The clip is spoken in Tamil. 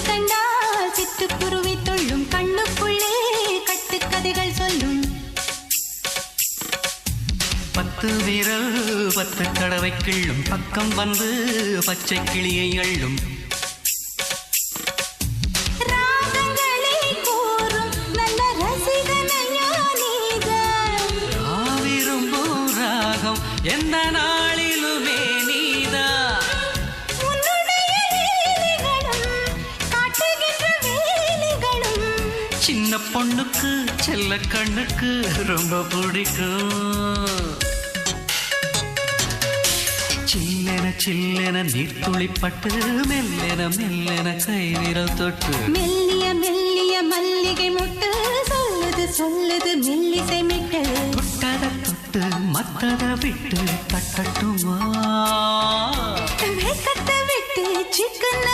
கண்டால் சிட்டுக்குருவி தொள்ளும் கண்ணுக்குள்ளே கட்டுக்கதைகள் சொல்லும் 10 விரல் 10 தடவை கிள்ளும் பக்கம் வந்து பச்சை கிளியை அள்ளும் ராகங்களை கூறும் நல்ல ரசிகனையா நீதான் விரும்பும் ராகம் எந்த நாளிலுமே நீதான் சின்ன பொண்ணுக்கு செல்ல கண்ணுக்கு ரொம்ப பிடிக்கும் சில்லென சில்லென நீர்த்துளிப்பட்டு மெல்லென மெல்லென கை விரல் தொட்டு மெல்லிய மெல்லிய மல்லிகை முட்டு சொல்லுது சொல்லுது மெல்லிசை மிட்டு தொட்டத தொட்டு மத்தத விட்டு தட்டட்டுமா கட்ட விட்டு சிக்கன